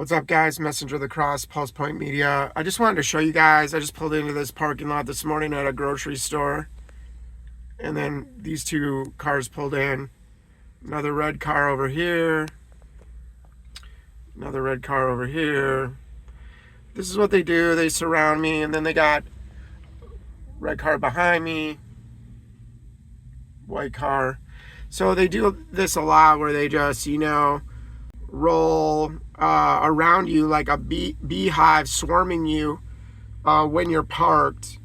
What's up, guys? Messenger of the Cross, Pulse Point Media. I just wanted to show you guys, I just pulled into this parking lot this morning at a grocery store, and then these two cars pulled in. Another red car over here. Another red car over here. This is what they do. They surround me, and then they got red car behind me, white car. So they do this a lot where they just, roll around you like a beehive swarming you when you're parked.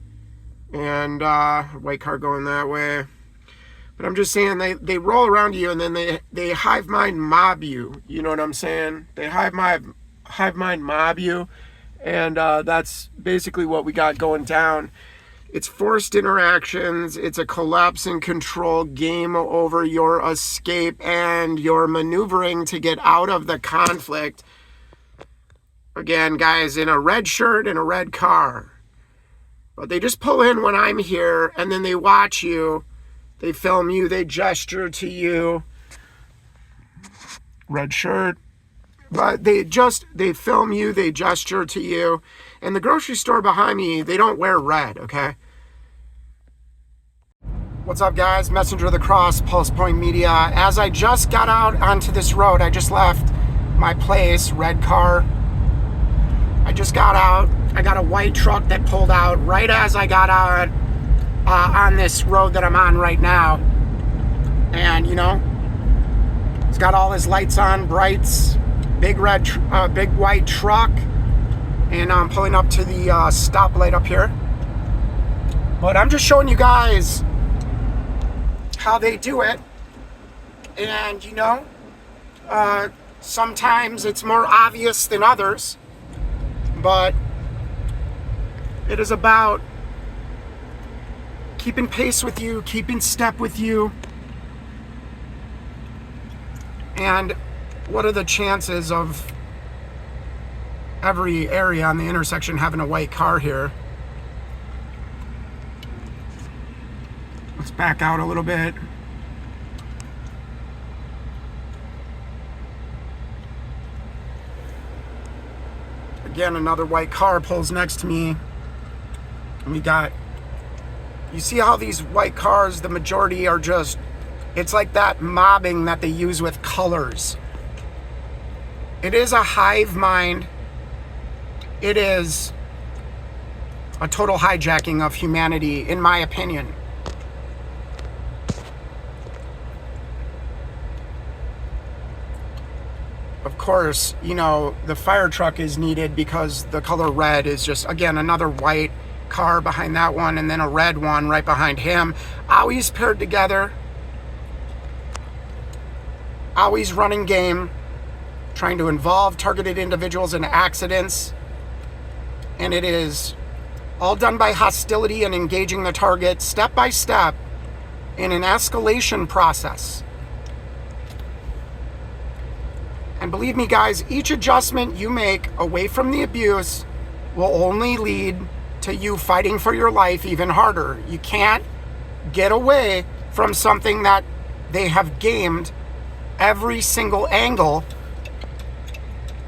And white car going that way. But I'm just saying they roll around you, and then they hive mind mob you. You know what I'm saying? They hive mind mob you. And that's basically what we got going down. It's forced interactions. It's a collapse and control game over your escape and your maneuvering to get out of the conflict. Again, guys, in a red shirt and a red car. But they just pull in when I'm here, and then they watch you. They film you. They gesture to you. Red shirt. But they film you. They gesture to you. And the grocery store behind me, they don't wear red, okay? What's up, guys? Messenger of the Cross, Pulse Point Media. As I just got out onto this road, I just left my place, red car. I just got out. I got a white truck that pulled out right as I got out on this road that I'm on right now. And, it's got all his lights on, brights, big white truck. And I'm pulling up to the stoplight up here. But I'm just showing you guys how they do it. And, sometimes it's more obvious than others. But it is about keeping pace with you, keeping step with you. And what are the chances of every area on the intersection having a white car here? Let's back out a little bit. Again, another white car pulls next to me. And you see how these white cars, the majority are just, it's like that mobbing that they use with colors. It is a hive mind. It is a total hijacking of humanity, in my opinion. Of course, the fire truck is needed because the color red is just, again, another white car behind that one, and then a red one right behind him. Always paired together. Always running game. Trying to involve targeted individuals in accidents. And it is all done by hostility and engaging the target step by step in an escalation process. And believe me, guys, each adjustment you make away from the abuse will only lead to you fighting for your life even harder. You can't get away from something that they have gamed every single angle.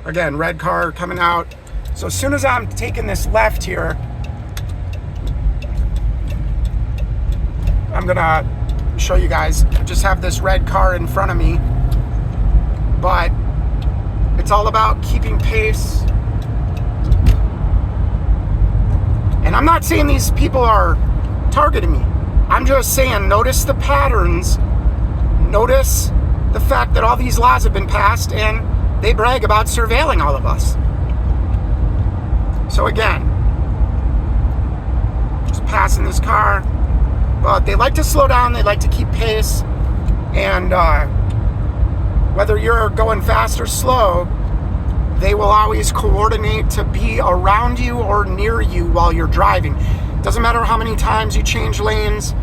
Again, red car coming out. So as soon as I'm taking this left here, I'm gonna show you guys. I just have this red car in front of me, but it's all about keeping pace. And I'm not saying these people are targeting me. I'm just saying, notice the patterns. Notice the fact that all these laws have been passed and they brag about surveilling all of us. So again, just passing this car. But they like to slow down. They like to keep pace. And whether you're going fast or slow, they will always coordinate to be around you or near you while you're driving. Doesn't matter how many times you change lanes.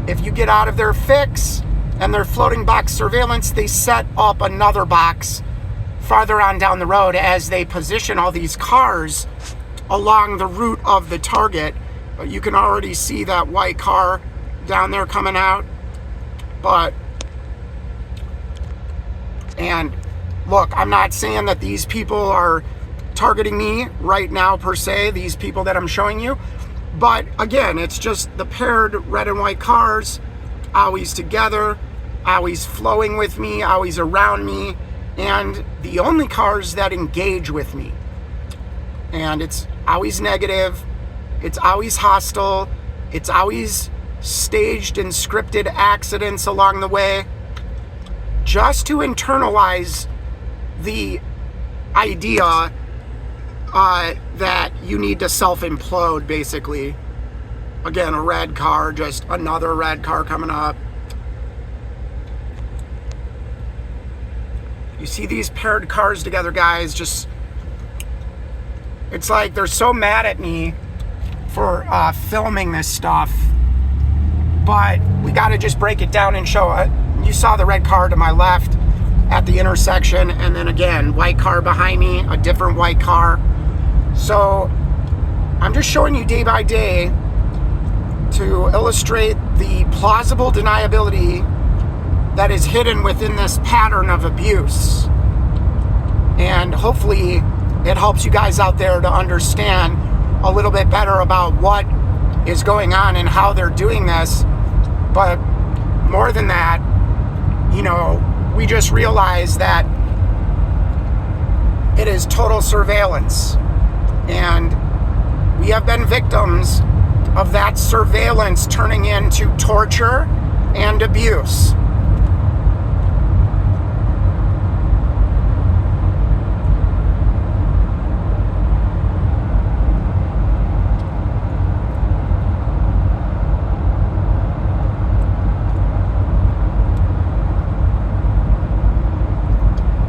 If you get out of their fix and their floating box surveillance, they set up another box farther on down the road as they position all these cars along the route of the target. But you can already see that white car down there coming out. And look, I'm not saying that these people are targeting me right now per se, these people that I'm showing you. But again, it's just the paired red and white cars, always together, always flowing with me, always around me, and the only cars that engage with me. And it's always negative, it's always hostile, it's always staged and scripted accidents along the way, just to internalize the idea that you need to self-implode, basically. Again, a red car, just another red car coming up. You see these paired cars together, guys, just, it's like they're so mad at me for filming this stuff, but we got to just break it down and show it. You saw the red car to my left at the intersection, and then again, white car behind me, a different white car. So I'm just showing you day by day to illustrate the plausible deniability that is hidden within this pattern of abuse. And hopefully it helps you guys out there to understand a little bit better about what is going on and how they're doing this. But more than that, you know, we just realize that it is total surveillance. And we have been victims of that surveillance turning into torture and abuse.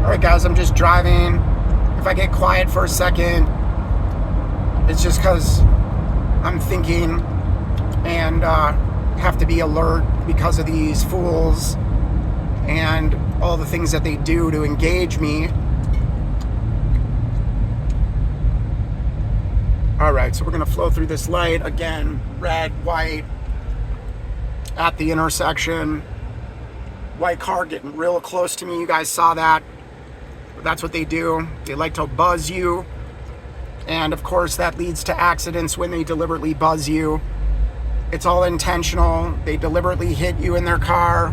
Alright guys, I'm just driving. If I get quiet for a second, it's just because I'm thinking and have to be alert because of these fools and all the things that they do to engage me. Alright, so we're going to flow through this light. Again, red, white, at the intersection. White car getting real close to me. You guys saw that. That's what they do. They like to buzz you. And of course that leads to accidents when they deliberately buzz you. It's all intentional. They deliberately hit you in their car.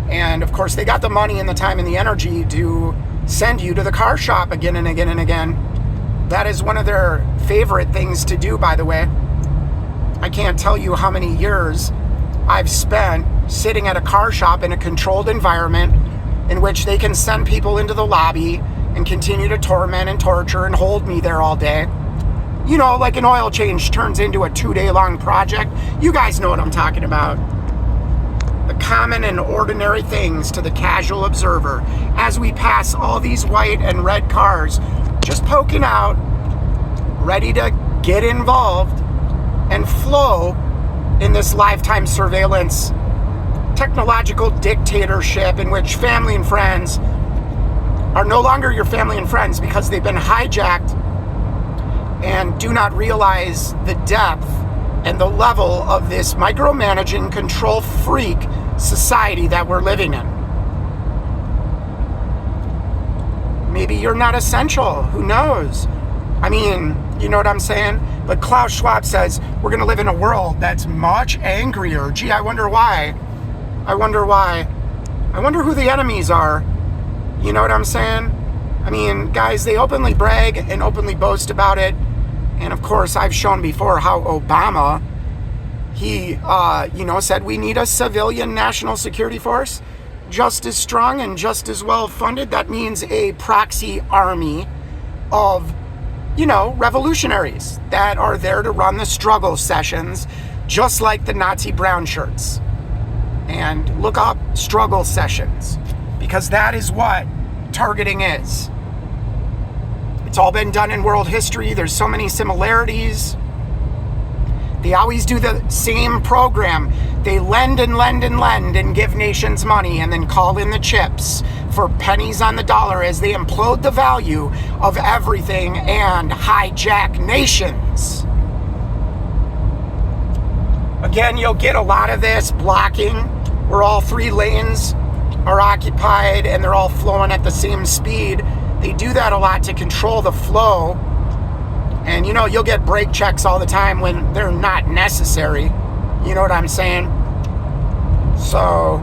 And of course they got the money and the time and the energy to send you to the car shop again and again and again. That is one of their favorite things to do, by the way. I can't tell you how many years I've spent sitting at a car shop in a controlled environment in which they can send people into the lobby and continue to torment and torture and hold me there all day. You know, like an oil change turns into a 2-day-long project. You guys know what I'm talking about. The common and ordinary things to the casual observer as we pass all these white and red cars just poking out, ready to get involved and flow in this lifetime surveillance technological dictatorship in which family and friends are no longer your family and friends because they've been hijacked and do not realize the depth and the level of this micromanaging, control freak society that we're living in. Maybe you're not essential. Who knows? I mean, you know what I'm saying? But Klaus Schwab says we're going to live in a world that's much angrier. Gee, I wonder why. I wonder why. I wonder who the enemies are. You know what I'm saying? I mean, guys, they openly brag and openly boast about it. And of course, I've shown before how Obama, he, said we need a civilian national security force just as strong and just as well funded. That means a proxy army of, revolutionaries that are there to run the struggle sessions, just like the Nazi brown shirts. And look up struggle sessions, because that is what targeting is. It's all been done in world history. There's so many similarities. They always do the same program. They lend and lend and lend and give nations money and then call in the chips for pennies on the dollar as they implode the value of everything and hijack nations. Again, you'll get a lot of this blocking where all 3 lanes are occupied and they're all flowing at the same speed they do that a lot to control the flow. And you know, you'll get brake checks all the time when they're not necessary. You know what I'm saying? So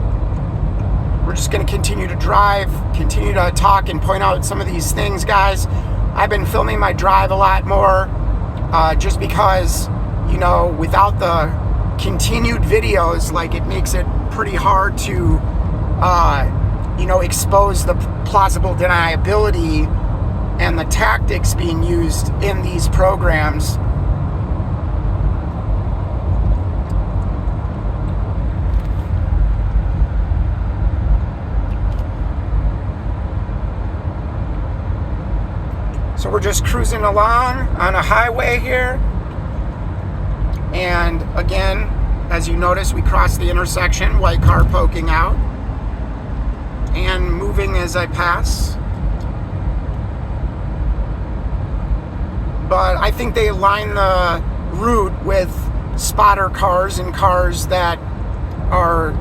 we're just going to continue to drive, continue to talk and point out some of these things, guys. I've been filming my drive a lot more just because, you know, without the continued videos, like, it makes it pretty hard to, you know, expose the plausible deniability and the tactics being used in these programs. So we're just cruising along on a highway here. And again, as you notice, we crossed the intersection, white car poking out and moving as I pass. But I think they line the route with spotter cars and cars that are,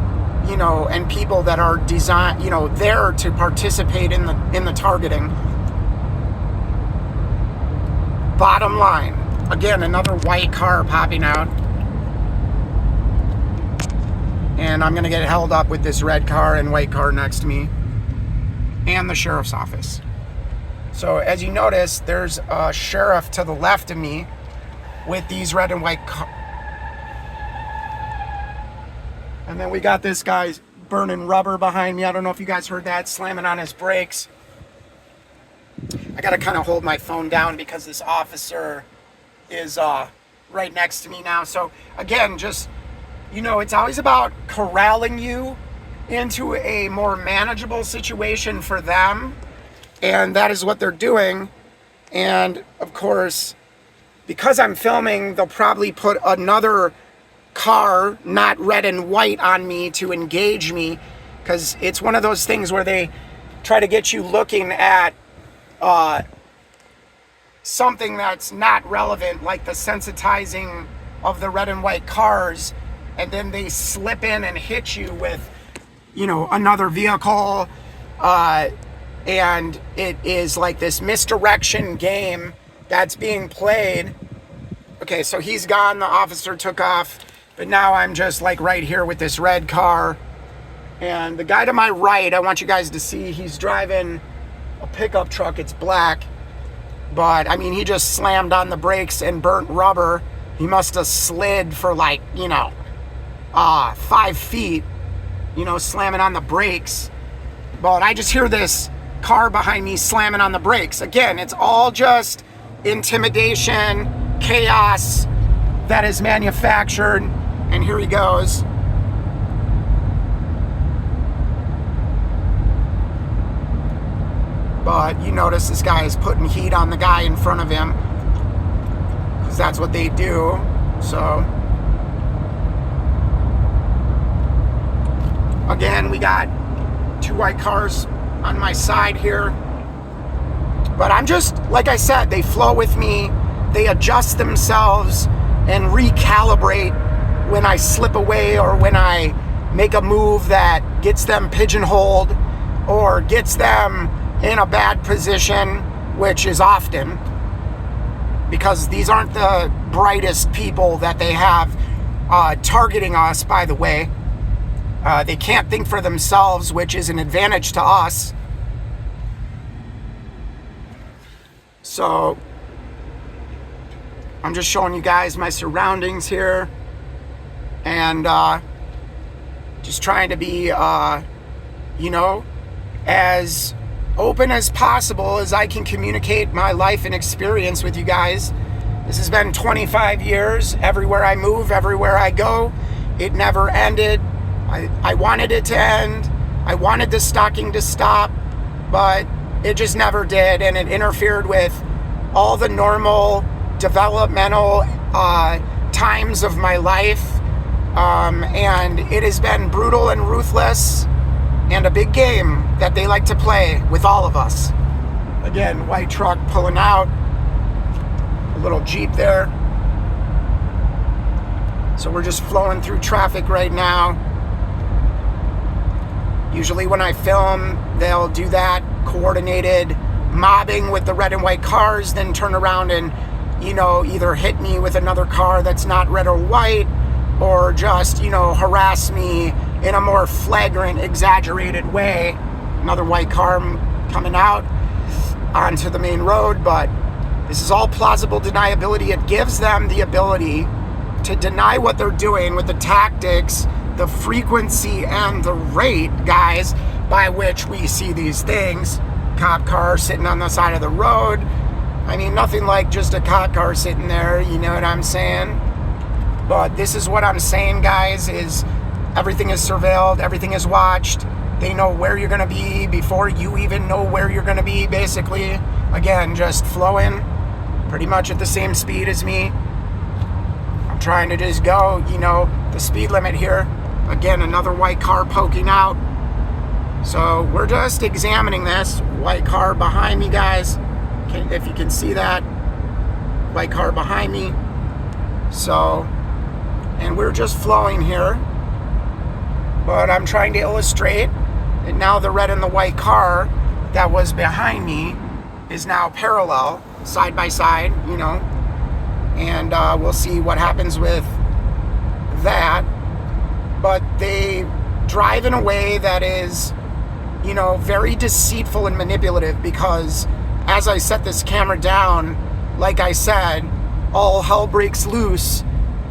you know, and people that are designed, you know, there to participate in the targeting. Bottom line, again, another white car popping out. And I'm going to get held up with this red car and white car next to me. And the sheriff's office. So as you notice, there's a sheriff to the left of me with these red and white cars. And then we got this guy burning rubber behind me. I don't know if you guys heard that, slamming on his brakes. I got to kind of hold my phone down because this officer is right next to me now. So again, just, you know, it's always about corralling you into a more manageable situation for them. And that is what they're doing. And of course, because I'm filming, they'll probably put another car, not red and white, on me to engage me. Because it's one of those things where they try to get you looking at something that's not relevant, like the sensitizing of the red and white cars, and then they slip in and hit you with, you know, another vehicle, and it is like this misdirection game that's being played. Okay, so he's gone, the officer took off, but now I'm just like right here with this red car. And the guy to my right, I want you guys to see, he's driving a pickup truck. It's black, but I mean, he just slammed on the brakes and burnt rubber. He must have slid for like, you know, 5 feet, you know, slamming on the brakes. But I just hear this car behind me slamming on the brakes. Again, it's all just intimidation, chaos that is manufactured. And here he goes. But you notice this guy is putting heat on the guy in front of him, because that's what they do. So again, we got 2 white cars on my side here. But I'm just, like I said, they flow with me. They adjust themselves and recalibrate when I slip away or when I make a move that gets them pigeonholed or gets them in a bad position, which is often, because these aren't the brightest people that they have targeting us, by the way. They can't think for themselves, which is an advantage to us. So I'm just showing you guys my surroundings here, and just trying to be, you know, as open as possible as I can communicate my life and experience with you guys. This has been 25 years. Everywhere I move, everywhere I go, it never ended. I wanted it to end. I wanted the stalking to stop, but it just never did, and it interfered with all the normal developmental times of my life, and it has been brutal and ruthless, and a big game that they like to play with all of us. Again, white truck pulling out, a little Jeep there. So we're just flowing through traffic right now. Usually when I film, they'll do that coordinated mobbing with the red and white cars, then turn around and, either hit me with another car that's not red or white, or just, harass me in a more flagrant, exaggerated way. Another white car coming out onto the main road, but this is all plausible deniability. It gives them the ability to deny what they're doing with the tactics, the frequency, and the rate, guys, by which we see these things. Cop car sitting on the side of the road. I mean, nothing like just a cop car sitting there, you know what I'm saying? But this is what I'm saying, guys, is everything is surveilled, everything is watched. They know where you're going to be before you even know where you're going to be, basically. Again, just flowing pretty much at the same speed as me. I'm trying to just go, the speed limit here. Again, another white car poking out. So we're just examining this. White car behind me, guys. If you can see that. White car behind me. So, and we're just flowing here. But I'm trying to illustrate that now the red and the white car that was behind me is now parallel, side by side, and we'll see what happens with that. But they drive in a way that is, very deceitful and manipulative, because as I set this camera down, like I said, all hell breaks loose,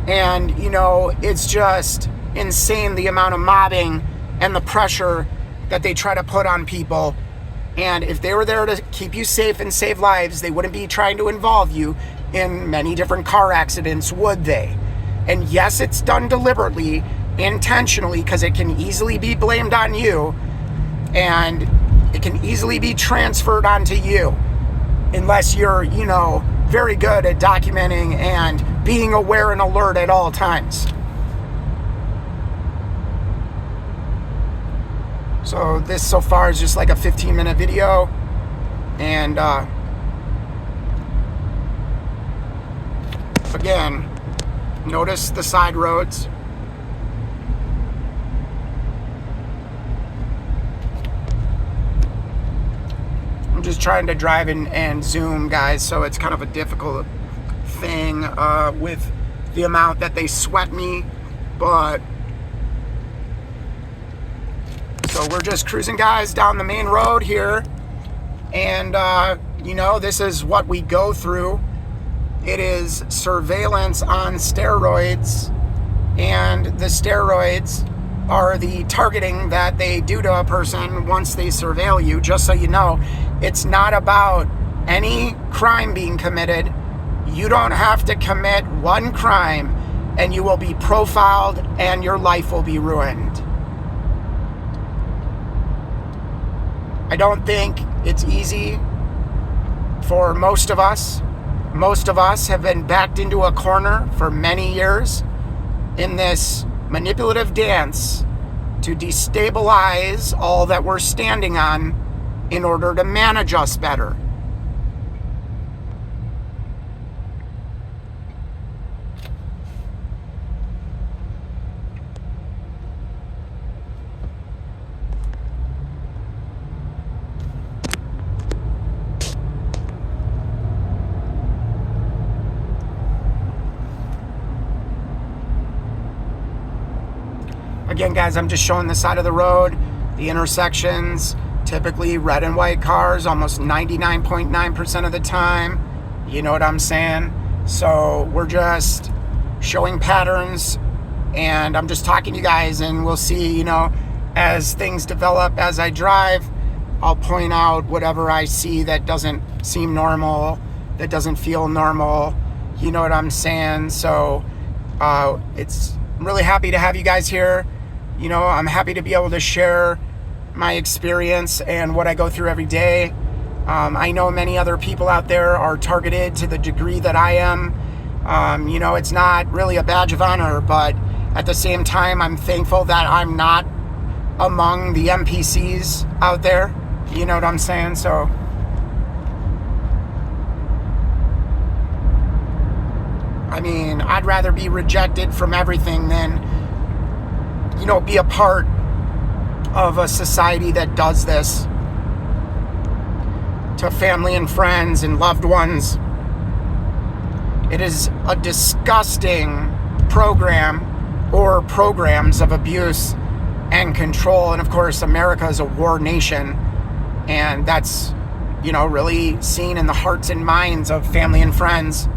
and, it's just insane the amount of mobbing and the pressure that they try to put on people. And if they were there to keep you safe and save lives, they wouldn't be trying to involve you in many different car accidents, would they? And yes, it's done deliberately, intentionally, because it can easily be blamed on you, and it can easily be transferred onto you, unless you're, very good at documenting and being aware and alert at all times. So this so far is just like a 15-minute video, and again, notice the side roads. I'm just trying to drive and zoom, guys, so it's kind of a difficult thing with the amount that they sweat me, but so we're just cruising, guys, down the main road here, and this is what we go through. It is surveillance on steroids, and the steroids are the targeting that they do to a person once they surveil you. Just so you know, it's not about any crime being committed. You don't have to commit one crime and you will be profiled and your life will be ruined. I don't think it's easy for most of us. Most of us have been backed into a corner for many years in this manipulative dance to destabilize all that we're standing on in order to manage us better. Again, guys, I'm just showing the side of the road, the intersections, typically red and white cars, almost 99.9% of the time. You know what I'm saying? So we're just showing patterns, and I'm just talking to you guys, and we'll see, as things develop as I drive, I'll point out whatever I see that doesn't seem normal, that doesn't feel normal. You know what I'm saying? So I'm really happy to have you guys here. I'm happy to be able to share my experience and what I go through every day. I know many other people out there are targeted to the degree that I am. It's not really a badge of honor, but at the same time, I'm thankful that I'm not among the NPCs out there. You know what I'm saying? So I'd rather be rejected from everything than be a part of a society that does this. to family and friends and loved ones. It is a disgusting program or programs of abuse and control. And of course, America is a war nation, and that's, really seen in the hearts and minds of family and friends,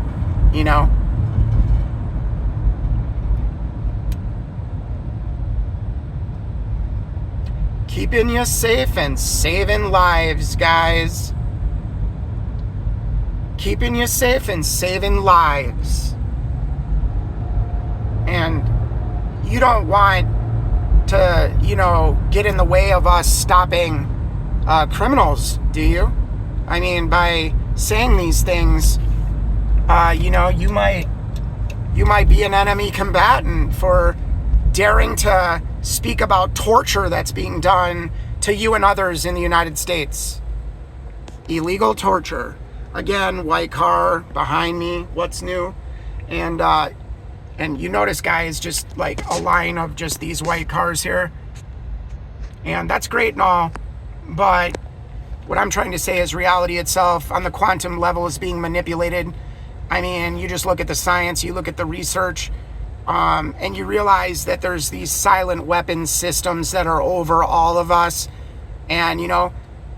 Keeping you safe and saving lives, guys. Keeping you safe and saving lives. And you don't want to, get in the way of us stopping criminals, do you? I mean, by saying these things, you might be an enemy combatant for daring to speak about torture that's being done to you and others in the United States. Illegal torture. Again, white car behind me. What's new? And you notice, guys, just like a line of just these white cars here. And that's great and all, but what I'm trying to say is reality itself on the quantum level is being manipulated. I mean, you just look at the science, you look at the research, and you realize that there's these silent weapons systems that are over all of us. And,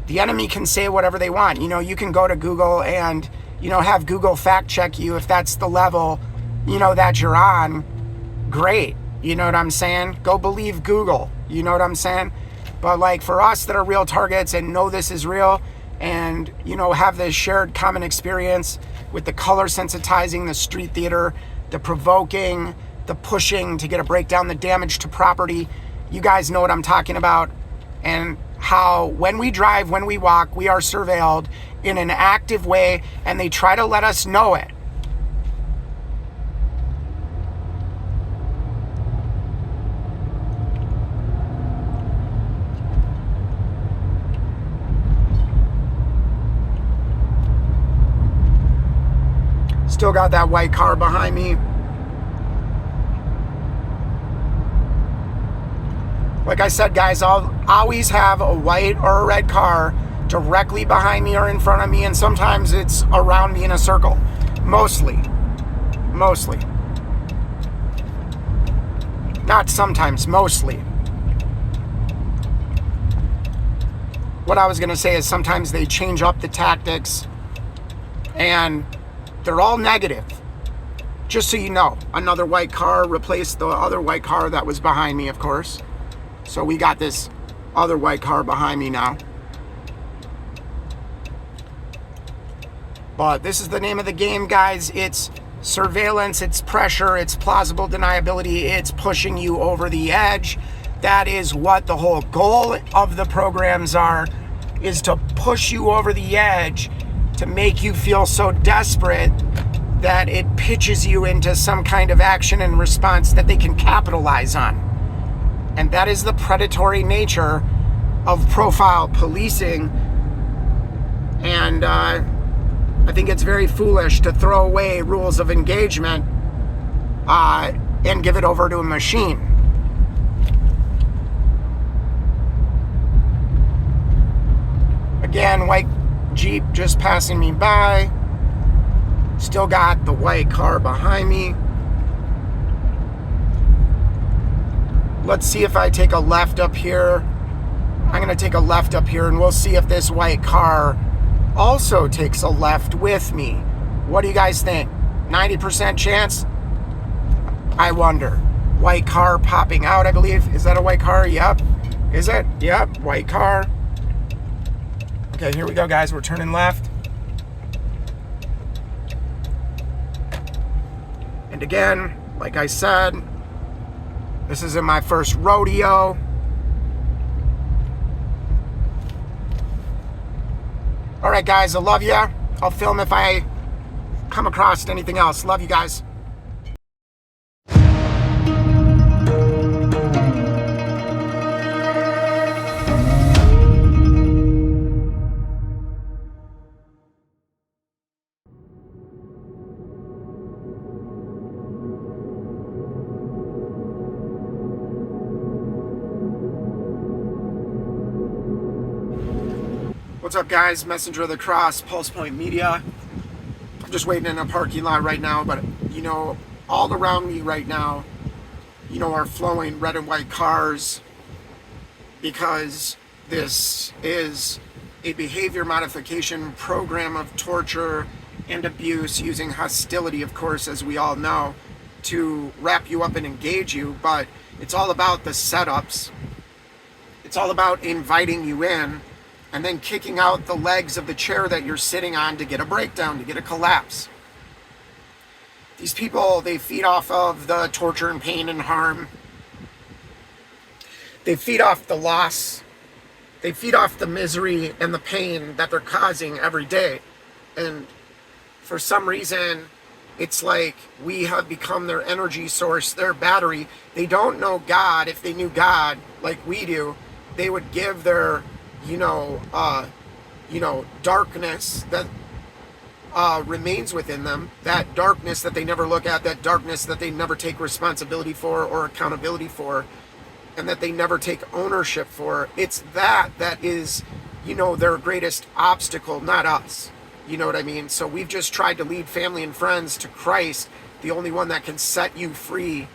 the enemy can say whatever they want. You can go to Google and, have Google fact check you if that's the level, that you're on. Great. You know what I'm saying? Go believe Google. You know what I'm saying? But like for us that are real targets and know this is real and, have this shared common experience with the color sensitizing, the street theater, the provoking, the pushing to get a breakdown, the damage to property. You guys know what I'm talking about. And how when we drive, when we walk, we are surveilled in an active way, and they try to let us know it. Still got that white car behind me. Like I said, guys, I'll always have a white or a red car directly behind me or in front of me, and sometimes it's around me in a circle. Mostly. Not sometimes, mostly. What I was going to say is sometimes they change up the tactics, and they're all negative. Just so you know, another white car replaced the other white car that was behind me, of course. So we got this other white car behind me now. But this is the name of the game, guys. It's surveillance, it's pressure, it's plausible deniability, it's pushing you over the edge. That is what the whole goal of the programs are, is to push you over the edge, to make you feel so desperate that it pitches you into some kind of action and response that they can capitalize on. And that is the predatory nature of profile policing. And I think it's very foolish to throw away rules of engagement and give it over to a machine. Again, white Jeep just passing me by. Still got the white car behind me. Let's see if I take a left up here. I'm going to take a left up here, and we'll see if this white car also takes a left with me. What do you guys think? 90% chance? I wonder. White car popping out, I believe. Is that a white car? Yep. Is it? Yep. White car. Okay, here we go, guys. We're turning left. And again, like I said, this isn't my first rodeo. All right, guys, I love ya. I'll film if I come across anything else. Love you guys. What's up, guys? Messenger of the Cross, Pulse Point Media. I'm just waiting in a parking lot right now, but all around me right now, are flowing red and white cars, because this is a behavior modification program of torture and abuse using hostility, of course, as we all know, to wrap you up and engage you. But it's all about the setups. It's all about inviting you in and then kicking out the legs of the chair that you're sitting on to get a breakdown, to get a collapse. These people, they feed off of the torture and pain and harm. They feed off the loss. They feed off the misery and the pain that they're causing every day. And for some reason, it's like we have become their energy source, their battery. They don't know God. If they knew God like we do, they would give their darkness that remains within them, that darkness that they never look at, that darkness that they never take responsibility for or accountability for, and that they never take ownership for. It's that is, their greatest obstacle, not us. You know what I mean? So we've just tried to lead family and friends to Christ, the only one that can set you free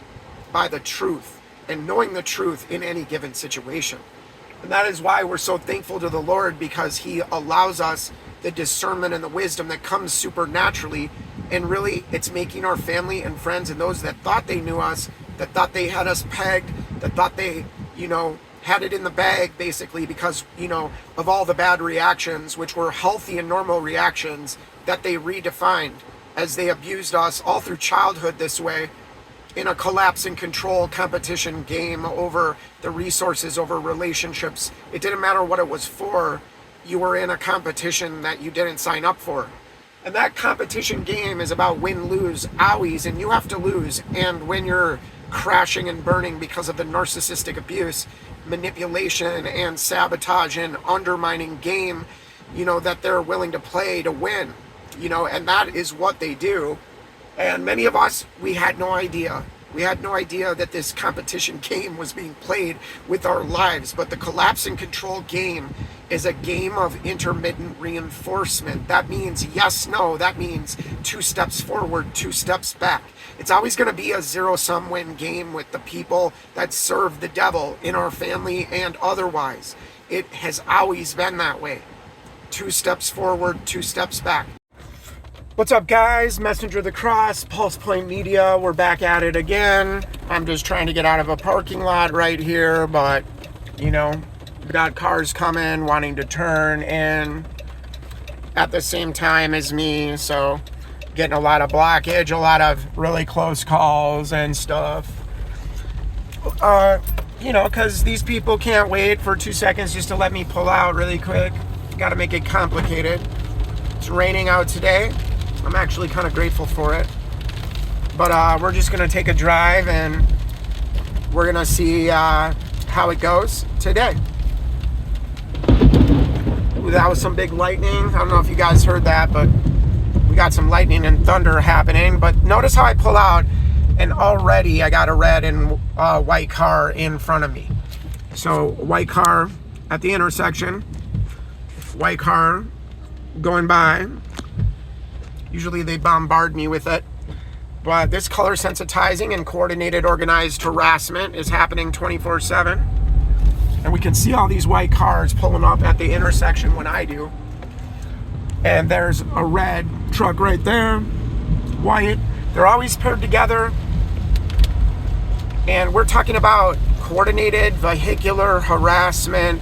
by the truth and knowing the truth in any given situation. And that is why we're so thankful to the Lord, because He allows us the discernment and the wisdom that comes supernaturally. And really, it's making our family and friends and those that thought they knew us, that thought they had us pegged, that thought they, had it in the bag, basically, because, of all the bad reactions, which were healthy and normal reactions, that they redefined as they abused us all through childhood this way, in a collapse and control competition game over the resources, over relationships. It didn't matter what it was for. You were in a competition that you didn't sign up for. And that competition game is about win-lose, owies, and you have to lose. And when you're crashing and burning because of the narcissistic abuse, manipulation, and sabotage and undermining game, that they're willing to play to win, and that is what they do. And many of us, we had no idea. We had no idea that this competition game was being played with our lives. But the collapse and control game is a game of intermittent reinforcement. That means yes, no. That means 2 steps forward, 2 steps back. It's always going to be a zero-sum win game with the people that serve the devil in our family and otherwise. It has always been that way. 2 steps forward, 2 steps back. What's up, guys? Messenger of the Cross, Pulse Point Media. We're back at it again. I'm just trying to get out of a parking lot right here, but, we got cars coming, wanting to turn in at the same time as me, so getting a lot of blockage, a lot of really close calls and stuff. Because these people can't wait for 2 seconds just to let me pull out really quick. Got to make it complicated. It's raining out today. I'm actually kind of grateful for it. But we're just going to take a drive and we're going to see how it goes today. Ooh, that was some big lightning. I don't know if you guys heard that, but we got some lightning and thunder happening. But notice how I pull out and already I got a red and white car in front of me. So white car at the intersection, white car going by. Usually they bombard me with it. But this color sensitizing and coordinated organized harassment is happening 24/7. And we can see all these white cars pulling up at the intersection when I do. And there's a red truck right there, white. They're always paired together. And we're talking about coordinated vehicular harassment,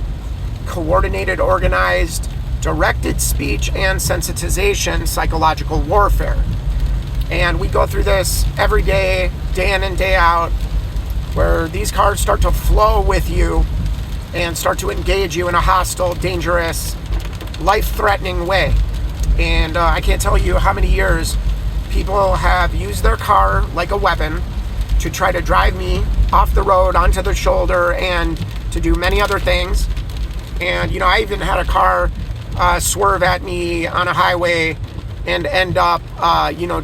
coordinated organized directed speech and sensitization, psychological warfare. And we go through this every day, day in and day out, where these cards start to flow with you and start to engage you in a hostile, dangerous, life-threatening way. And I can't tell you how many years people have used their car like a weapon to try to drive me off the road onto the shoulder and to do many other things. And, I even had a car swerve at me on a highway and end up,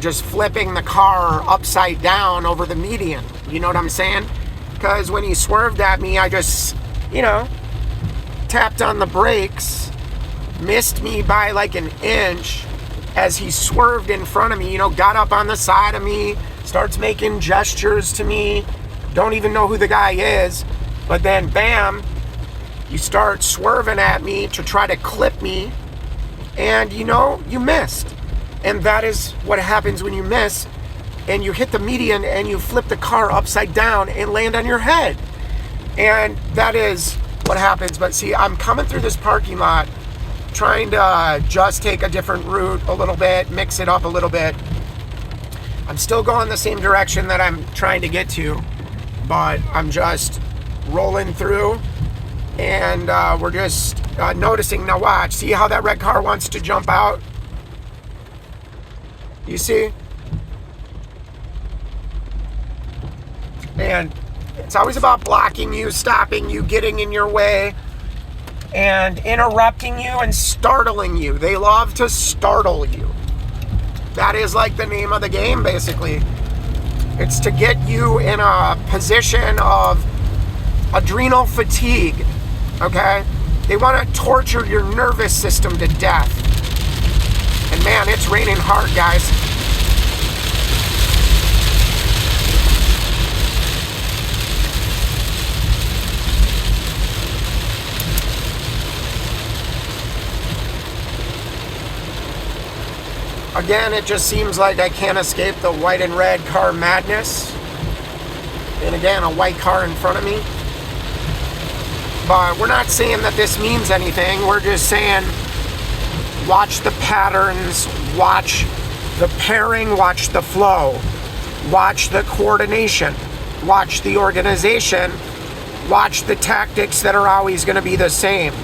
just flipping the car upside down over the median. You know what I'm saying? Because when he swerved at me, I just, tapped on the brakes missed me by like an inch as he swerved in front of me, got up on the side of me, starts making gestures to me, don't even know who the guy is, but then bam, you start swerving at me to try to clip me, and you missed. And that is what happens when you miss and you hit the median and you flip the car upside down and land on your head. And that is what happens. But see, I'm coming through this parking lot trying to just take a different route a little bit, mix it up a little bit. I'm still going the same direction that I'm trying to get to, but I'm just rolling through, and we're just noticing. Now watch, see how that red car wants to jump out? You see? And it's always about blocking you, stopping you, getting in your way, and interrupting you and startling you. They love to startle you. That is like the name of the game, basically. It's to get you in a position of adrenal fatigue, okay? They want to torture your nervous system to death. And man, it's raining hard, guys. Again, it just seems like I can't escape the white and red car madness. And again, a white car in front of me. But we're not saying that this means anything. We're just saying watch the patterns, watch the pairing, watch the flow, watch the coordination, watch the organization, watch the tactics that are always going to be the same.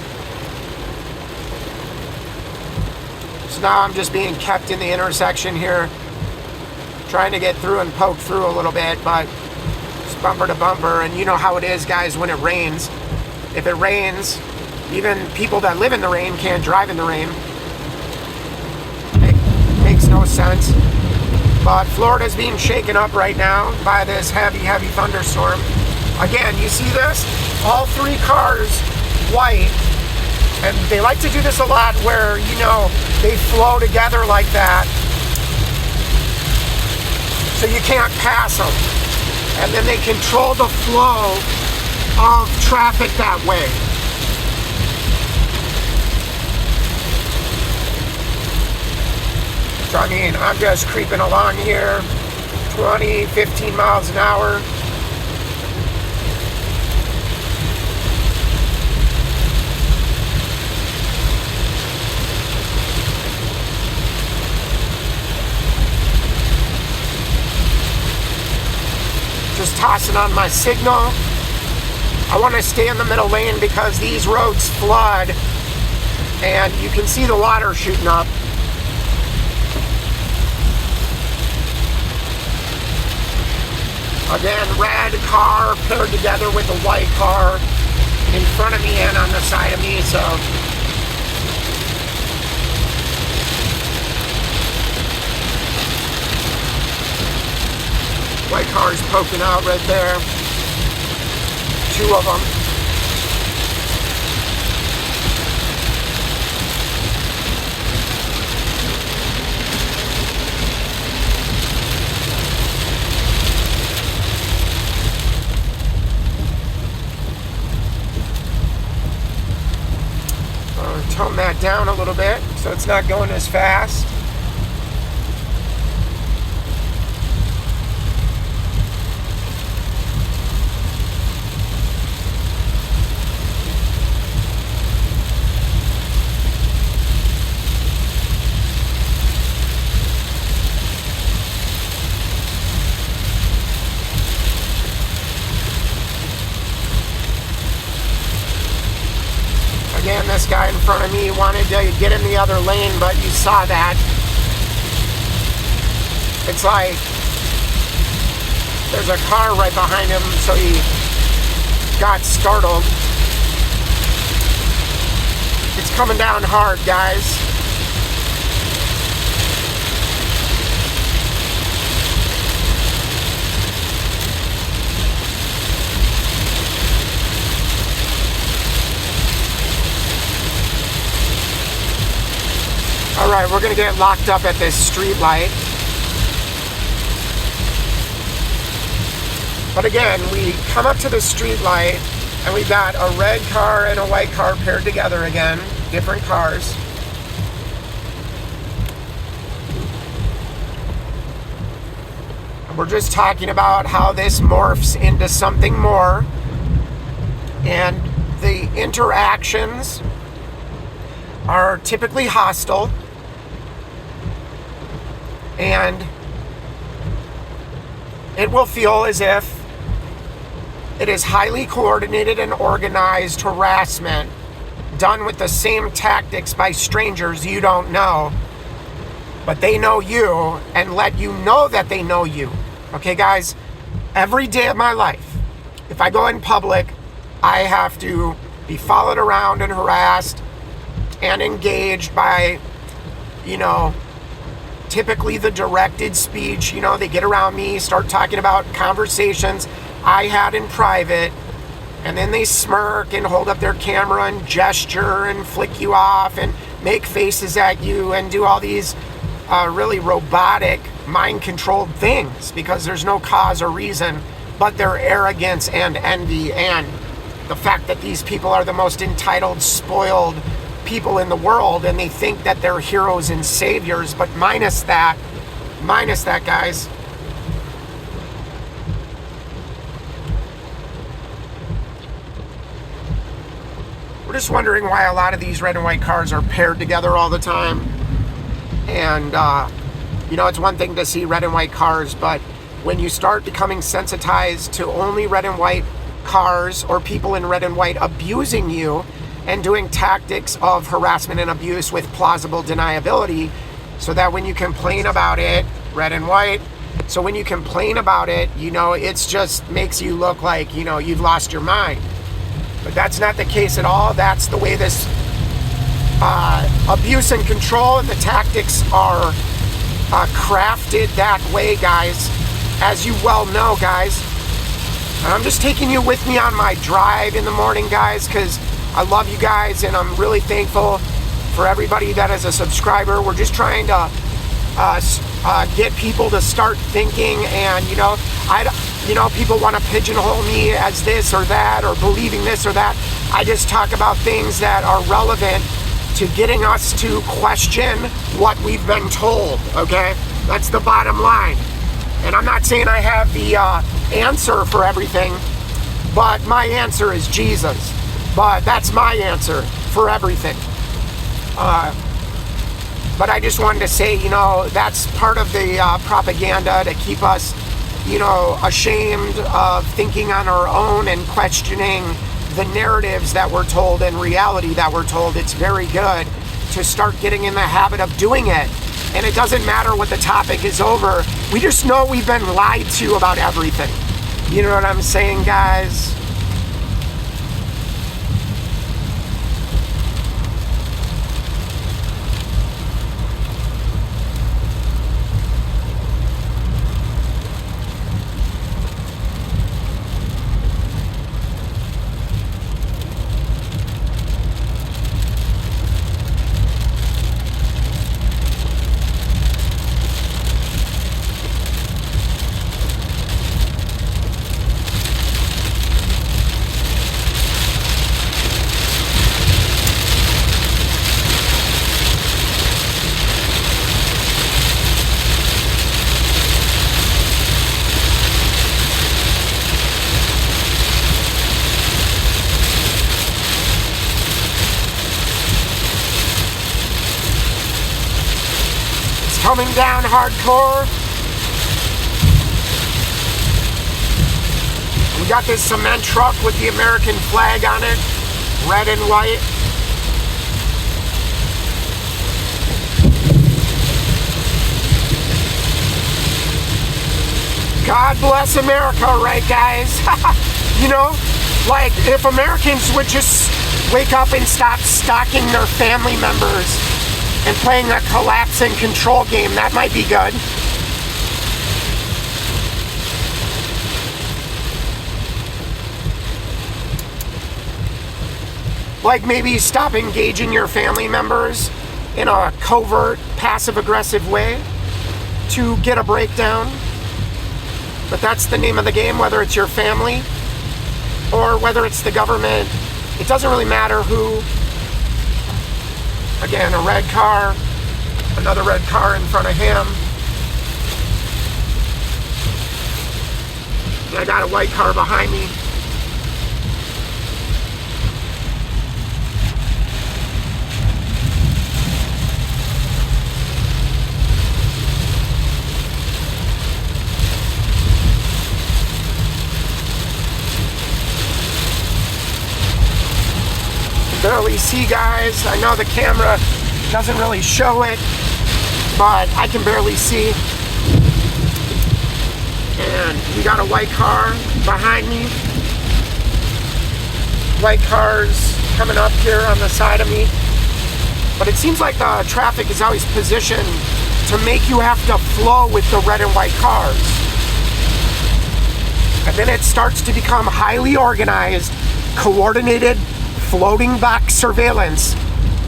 So now I'm just being kept in the intersection here, trying to get through and poke through a little bit, but it's bumper to bumper. And you know how it is, guys, when it rains. If it rains, even people that live in the rain can't drive in the rain. It makes no sense. But Florida's being shaken up right now by this heavy, heavy thunderstorm. Again, you see this? All three cars white. And they like to do this a lot where, they flow together like that. So you can't pass them. And then they control the flow of traffic that way. So I mean, I'm just creeping along here, 20, 15 miles an hour. Just tossing on my signal. I want to stay in the middle lane because these roads flood and you can see the water shooting up. Again, red car paired together with a white car in front of me and on the side of me, so white car's poking out right there. Two of them. Tone that down a little bit so it's not going as fast. Again, this guy in front of me wanted to get in the other lane, but you saw that. It's like there's a car right behind him, so he got startled. It's coming down hard, guys. Alright, we're going to get locked up at this street light. But again, we come up to the street light, and we've got a red car and a white car paired together again. Different cars. We're just talking about how this morphs into something more. And the interactions are typically hostile. And it will feel as if it is highly coordinated and organized harassment done with the same tactics by strangers you don't know, but they know you and let you know that they know you. Okay, guys, every day of my life, if I go in public, I have to be followed around and harassed and engaged by, typically the directed speech. They get around me, start talking about conversations I had in private, and then they smirk and hold up their camera and gesture and flick you off and make faces at you and do all these really robotic, mind-controlled things because there's no cause or reason but their arrogance and envy and the fact that these people are the most entitled, spoiled people in the world, and they think that they're heroes and saviors. But minus that, guys. We're just wondering why a lot of these red and white cars are paired together all the time. And, it's one thing to see red and white cars, but when you start becoming sensitized to only red and white cars or people in red and white abusing you and doing tactics of harassment and abuse with plausible deniability, so that when you complain about it, red and white, so when you complain about it, it's just makes you look like, you've lost your mind. But that's not the case at all. That's the way this abuse and control and the tactics are crafted that way, guys. As you well know, guys. And I'm just taking you with me on my drive in the morning, guys, because I love you guys, and I'm really thankful for everybody that is a subscriber. We're just trying to get people to start thinking, and people want to pigeonhole me as this or that or believing this or that. I just talk about things that are relevant to getting us to question what we've been told, okay? That's the bottom line. And I'm not saying I have the answer for everything, but my answer is Jesus. But that's my answer for everything. But I just wanted to say, that's part of the propaganda to keep us, ashamed of thinking on our own and questioning the narratives that we're told and reality that we're told. It's very good to start getting in the habit of doing it. And it doesn't matter what the topic is over. We just know we've been lied to about everything. You know what I'm saying, guys? Coming down hardcore. We got this cement truck with the American flag on it, red and white. God bless America, right, guys? Like if Americans would just wake up and stop stalking their family members and playing a collapse and control game, that might be good. Like maybe stop engaging your family members in a covert, passive-aggressive way to get a breakdown. But that's the name of the game, whether it's your family or whether it's the government. It doesn't really matter who. Again, a red car, another red car in front of him. And I got a white car behind me. Barely see, guys. I know the camera doesn't really show it, but I can barely see. And we got a white car behind me. White cars coming up here on the side of me. But it seems like the traffic is always positioned to make you have to flow with the red and white cars. And then it starts to become highly organized, coordinated, floating back surveillance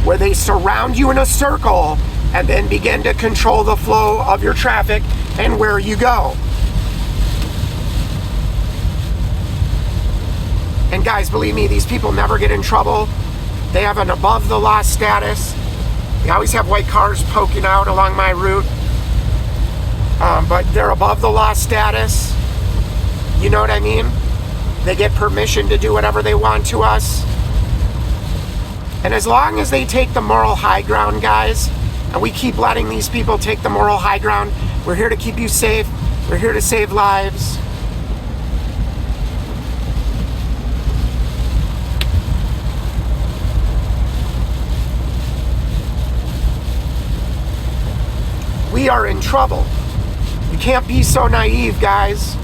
where they surround you in a circle and then begin to control the flow of your traffic and where you go. And guys, believe me, these people never get in trouble. They have an above the law status. They always have white cars poking out along my route. But they're above the law status. You know what I mean? They get permission to do whatever they want to us. And as long as they take the moral high ground, guys, and we keep letting these people take the moral high ground, we're here to keep you safe. We're here to save lives. We are in trouble. You can't be so naive, guys.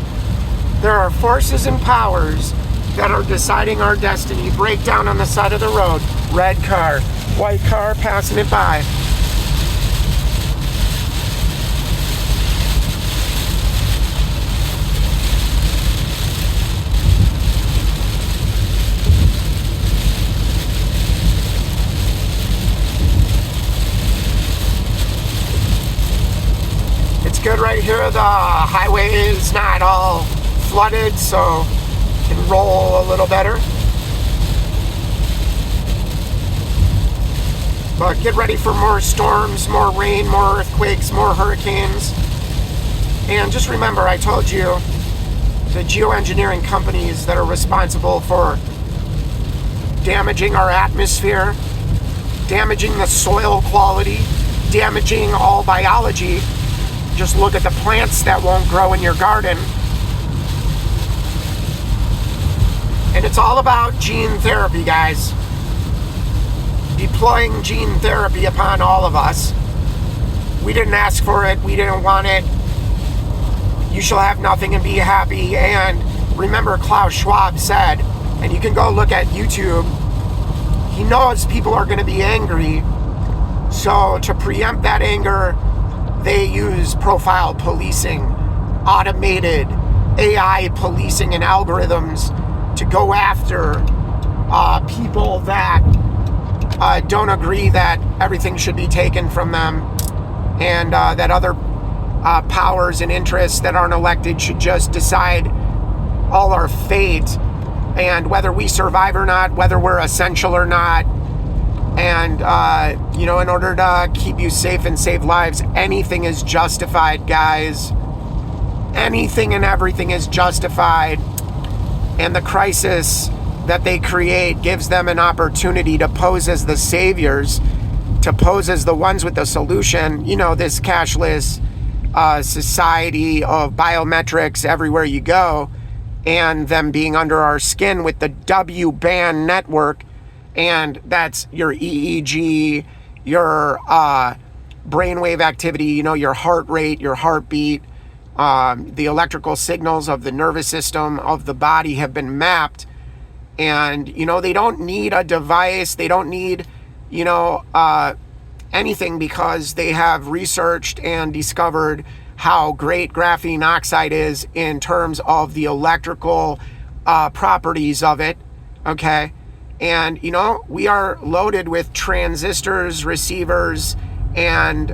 There are forces and powers that are deciding our destiny. Breakdown on the side of the road. Red car, white car passing it by. It's good right here. The highway is not all flooded, so it can roll a little better. But get ready for more storms, more rain, more earthquakes, more hurricanes. And just remember, I told you, the geoengineering companies that are responsible for damaging our atmosphere, damaging the soil quality, damaging all biology. Just look at the plants that won't grow in your garden. And it's all about gene therapy, guys. Deploying gene therapy upon all of us. We didn't ask for it. We didn't want it. You shall have nothing and be happy. And remember, Klaus Schwab said, and you can go look at YouTube, he knows people are going to be angry. So to preempt that anger, they use profile policing, automated AI policing and algorithms to go after people that don't agree that everything should be taken from them, and that other powers and interests that aren't elected should just decide all our fate, and whether we survive or not, whether we're essential or not. And in order to keep you safe and save lives, anything is justified, guys. Anything and everything is justified. And the crisis that they create gives them an opportunity to pose as the saviors, to pose as the ones with the solution. You know, this cashless society of biometrics everywhere you go, and them being under our skin with the W-band network. And that's your EEG, your brainwave activity, your heart rate, your heartbeat, the electrical signals of the nervous system of the body have been mapped. And, they don't need a device. They don't need, anything, because they have researched and discovered how great graphene oxide is in terms of the electrical properties of it. Okay. And, we are loaded with transistors, receivers, and,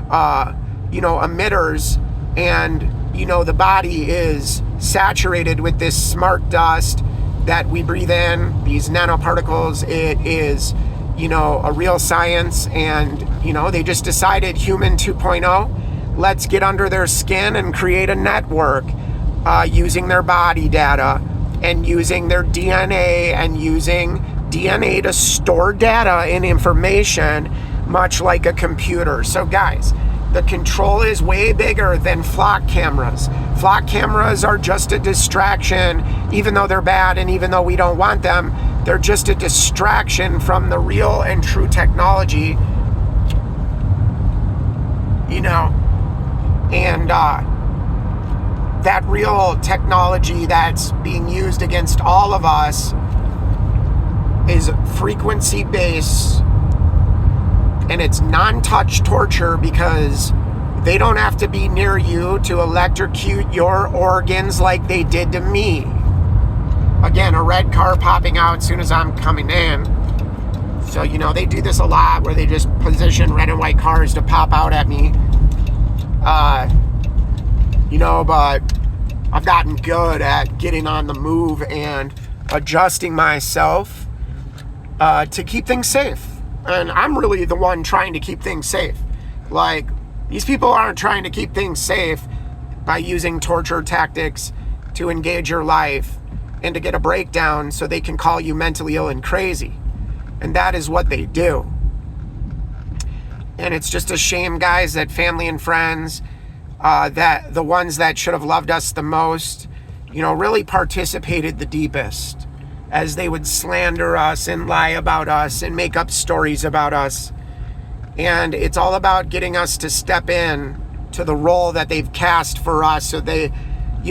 emitters. And, the body is saturated with this smart dust that we breathe in, these nanoparticles. It is, a real science. And, they just decided human 2.0, let's get under their skin and create a network using their body data and using their DNA and using DNA to store data and information, much like a computer. So guys, the control is way bigger than flock cameras. Flock cameras are just a distraction, even though they're bad and even though we don't want them. They're just a distraction from the real and true technology, and that real technology that's being used against all of us is frequency based, and it's non-touch torture because they don't have to be near you to electrocute your organs like they did to me. Again, a red car popping out as soon as I'm coming in. So, they do this a lot where they just position red and white cars to pop out at me. But I've gotten good at getting on the move and adjusting myself to keep things safe. And I'm really the one trying to keep things safe. Like, these people aren't trying to keep things safe by using torture tactics to engage your life and to get a breakdown so they can call you mentally ill and crazy. And that is what they do. And it's just a shame, guys, that family and friends, that the ones that should have loved us the most, really participated the deepest, as they would slander us and lie about us and make up stories about us. And it's all about getting us to step in to the role that they've cast for us. So they,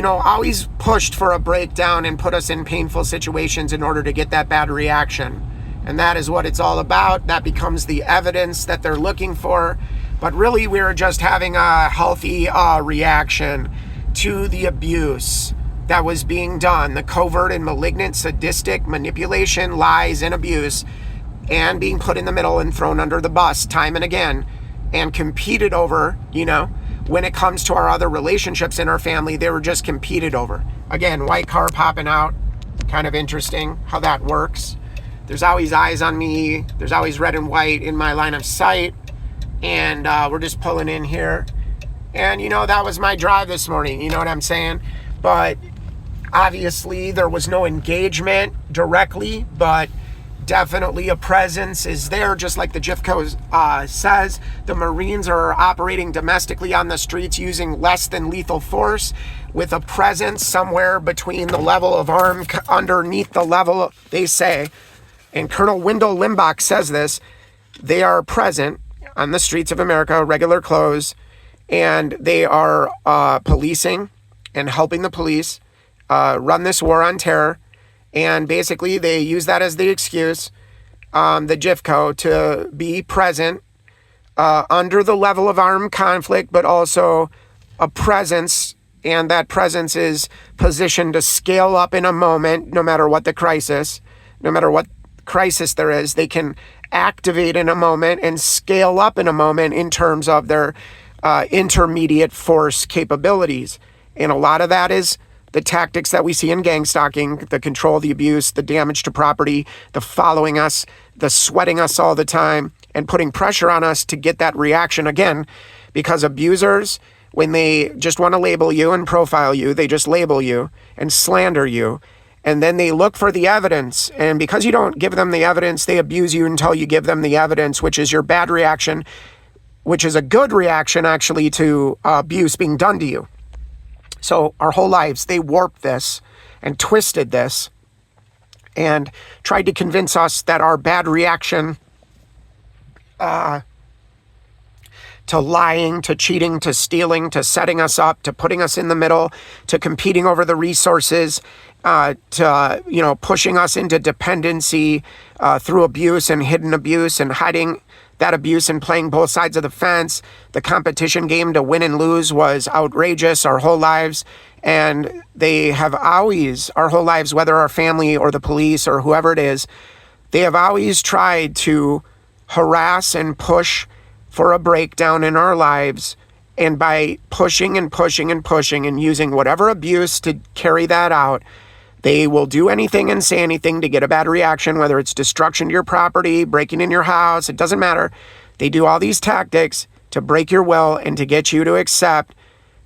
always pushed for a breakdown and put us in painful situations in order to get that bad reaction. And that is what it's all about. That becomes the evidence that they're looking for. But really, we're just having a healthy reaction to the abuse that was being done, the covert and malignant, sadistic manipulation, lies, and abuse, and being put in the middle and thrown under the bus time and again, and competed over. When it comes to our other relationships in our family, they were just competed over. Again, white car popping out, kind of interesting how that works. There's always eyes on me. There's always red and white in my line of sight. And we're just pulling in here. And, that was my drive this morning. You know what I'm saying? But obviously there was no engagement directly, but definitely a presence is there. Just like the JIFCO says, the Marines are operating domestically on the streets using less than lethal force with a presence somewhere between the level of arm underneath the level, they say. And Colonel Wendell Limbach says this. They are present on the streets of America, regular clothes, and they are policing and helping the police run this war on terror. And basically, they use that as the excuse, the JIFCO, to be present under the level of armed conflict, but also a presence, and that presence is positioned to scale up in a moment, no matter what the crisis, no matter what crisis there is. They can activate in a moment and scale up in a moment in terms of their intermediate force capabilities. And a lot of that is the tactics that we see in gang stalking, the control, the abuse, the damage to property, the following us, the sweating us all the time, and putting pressure on us to get that reaction again. Because abusers, when they just want to label you and profile you, they just label you and slander you. And then they look for the evidence. And because you don't give them the evidence, they abuse you until you give them the evidence, which is your bad reaction, which is a good reaction, actually, to abuse being done to you. So our whole lives, they warped this and twisted this and tried to convince us that our bad reaction to lying, to cheating, to stealing, to setting us up, to putting us in the middle, to competing over the resources, to, pushing us into dependency through abuse and hidden abuse and hiding that abuse and playing both sides of the fence. The competition game to win and lose was outrageous our whole lives. And they have always, our whole lives, whether our family or the police or whoever it is, They have always tried to harass and push for a breakdown in our lives. And by pushing and pushing and pushing and using whatever abuse to carry that out, they will do anything and say anything to get a bad reaction, whether it's destruction to your property, breaking in your house, it doesn't matter. They do all these tactics to break your will and to get you to accept,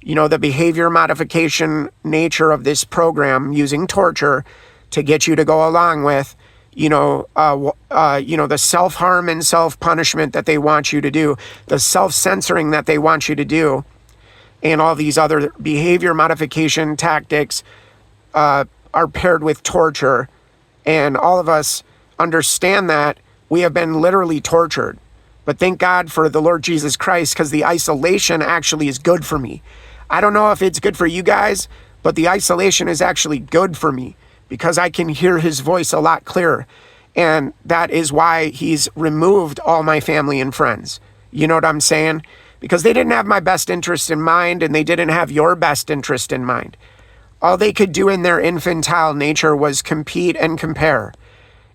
the behavior modification nature of this program using torture to get you to go along with, the self-harm and self-punishment that they want you to do, the self-censoring that they want you to do, and all these other behavior modification tactics are paired with torture. And all of us understand that we have been literally tortured. But thank God for the Lord Jesus Christ, because the isolation actually is good for me. I don't know if it's good for you guys, but the isolation is actually good for me because I can hear his voice a lot clearer. And that is why he's removed all my family and friends. You know what I'm saying? Because they didn't have my best interest in mind, and they didn't have your best interest in mind. All they could do in their infantile nature was compete and compare.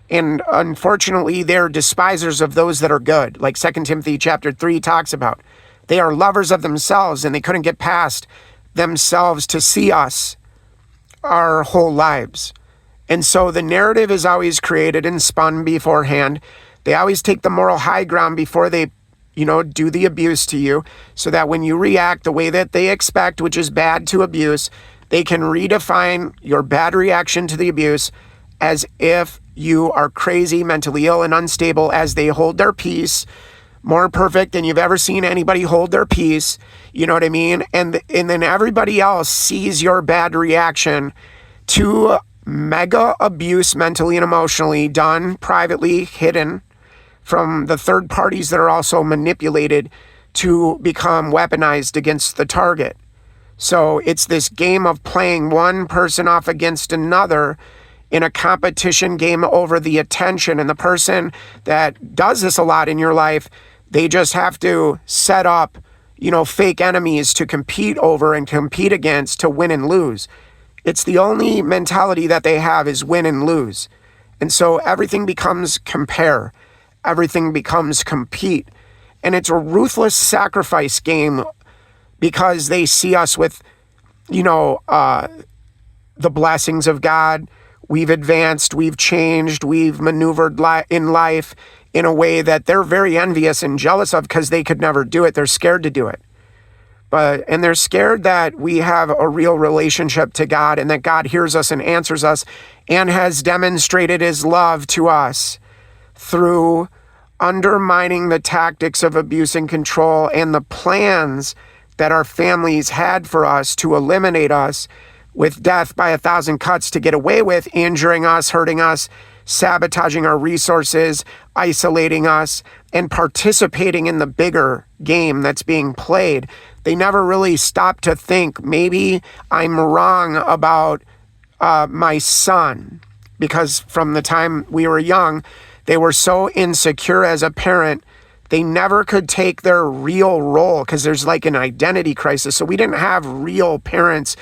And unfortunately, they're despisers of those that are good, like 2 Timothy chapter 3 talks about. They are lovers of themselves, and they couldn't get past themselves to see us our whole lives. And so the narrative is always created and spun beforehand. They always take the moral high ground before they, do the abuse to you, so that when you react the way that they expect, which is bad to abuse, they can redefine your bad reaction to the abuse as if you are crazy, mentally ill, and unstable, as they hold their peace, more perfect than you've ever seen anybody hold their peace. You know what I mean? And then everybody else sees your bad reaction to mega abuse, mentally and emotionally, done privately, hidden from the third parties that are also manipulated to become weaponized against the target. So it's this game of playing one person off against another in a competition game over the attention. And the person that does this a lot in your life, they just have to set up, fake enemies to compete over and compete against to win and lose. It's the only mentality that they have is win and lose. And so everything becomes compare. Everything becomes compete. And it's a ruthless sacrifice game because they see us with, the blessings of God. We've advanced, we've changed, we've maneuvered in life in a way that they're very envious and jealous of because they could never do it. They're scared to do it. And they're scared that we have a real relationship to God and that God hears us and answers us and has demonstrated his love to us through undermining the tactics of abuse and control and the plans that our families had for us to eliminate us with death by 1,000 cuts to get away with injuring us, hurting us, sabotaging our resources, isolating us, and participating in the bigger game that's being played. They never really stopped to think, maybe I'm wrong about my son, because from the time we were young, they were so insecure as a parent, they never could take their real role because there's like an identity crisis. So we didn't have real parents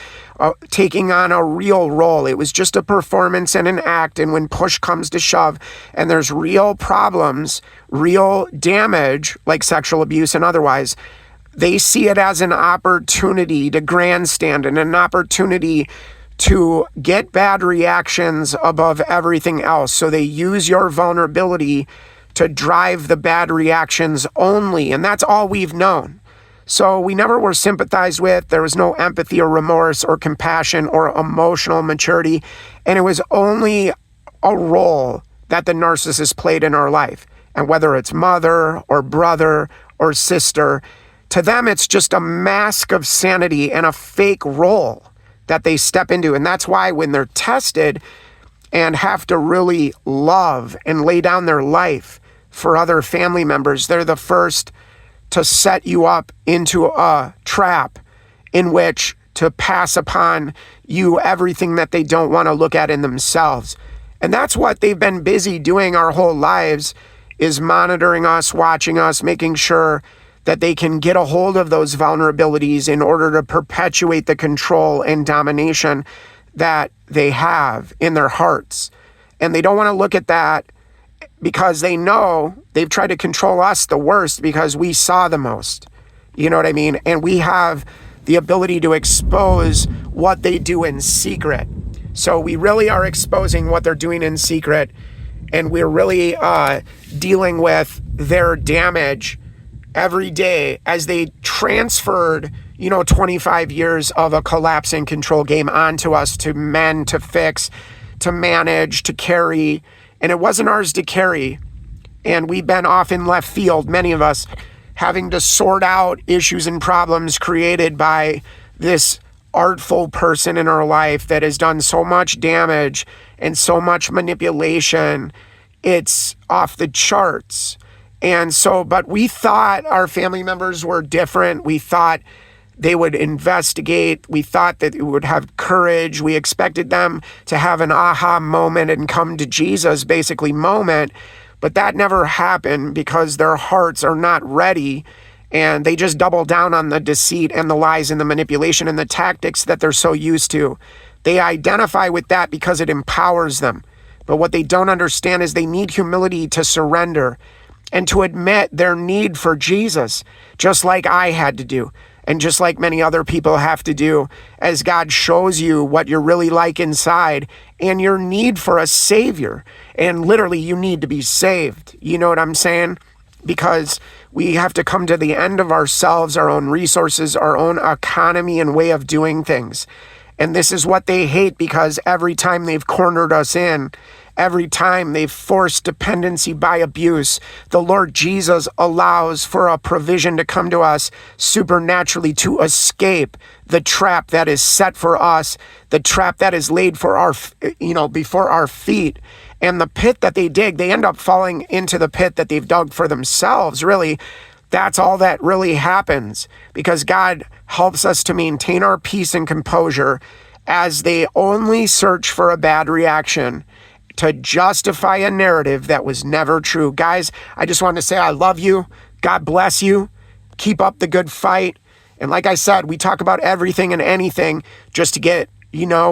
taking on a real role. It was just a performance and an act. And when push comes to shove and there's real problems, real damage like sexual abuse and otherwise, they see it as an opportunity to grandstand and an opportunity to get bad reactions above everything else. So they use your vulnerability to drive the bad reactions only. And that's all we've known. So we never were sympathized with. There was no empathy or remorse or compassion or emotional maturity. And it was only a role that the narcissist played in our life. And whether it's mother or brother or sister, to them, it's just a mask of sanity and a fake role that they step into. And that's why when they're tested and have to really love and lay down their life for other family members, they're the first to set you up into a trap in which to pass upon you everything that they don't want to look at in themselves. And that's what they've been busy doing our whole lives, is monitoring us, watching us, making sure that they can get a hold of those vulnerabilities in order to perpetuate the control and domination that they have in their hearts. And they don't want to look at that because they know they've tried to control us the worst because we saw the most. You know what I mean? And we have the ability to expose what they do in secret. So we really are exposing what they're doing in secret, and we're really dealing with their damage every day as they transferred, 25 years of a collapsing control game onto us, to mend, to fix, to manage, to carry. And it wasn't ours to carry. And we've been off in left field, many of us, having to sort out issues and problems created by this artful person in our life that has done so much damage and so much manipulation. It's off the charts. And so, but we thought our family members were different. We thought they would investigate. We thought that they would have courage. We expected them to have an aha moment and come to Jesus, basically moment. But that never happened because their hearts are not ready, and they just double down on the deceit and the lies and the manipulation and the tactics that they're so used to. They identify with that because it empowers them. But what they don't understand is they need humility to surrender and to admit their need for Jesus, just like I had to do, and just like many other people have to do, as God shows you what you're really like inside and your need for a savior. And literally, you need to be saved. You know what I'm saying? Because we have to come to the end of ourselves, our own resources, our own economy and way of doing things. And this is what they hate, because every time they've cornered us in, every time they've forced dependency by abuse, the Lord Jesus allows for a provision to come to us supernaturally to escape the trap that is set for us, the trap that is laid for our, before our feet. And the pit that they dig, they end up falling into the pit that they've dug for themselves, really. That's all that really happens, because God helps us to maintain our peace and composure as they only search for a bad reaction to justify a narrative that was never true. Guys, I just want to say I love you. God bless you. Keep up the good fight. And like I said, we talk about everything and anything just to get,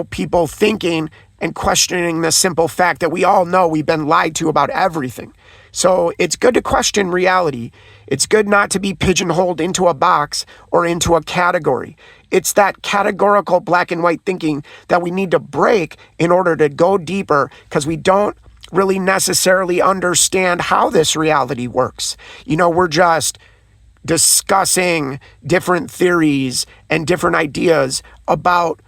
people thinking and questioning the simple fact that we all know we've been lied to about everything. So it's good to question reality. It's good not to be pigeonholed into a box or into a category. It's that categorical black and white thinking that we need to break in order to go deeper, because we don't really necessarily understand how this reality works. We're just discussing different theories and different ideas about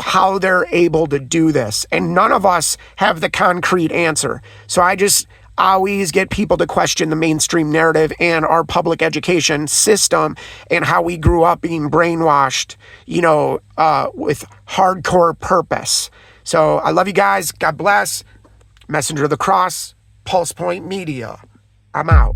how they're able to do this. And none of us have the concrete answer. So I just always get people to question the mainstream narrative and our public education system and how we grew up being brainwashed, with hardcore purpose. So I love you guys. God bless. Messenger of the Cross, Pulse Point Media. I'm out.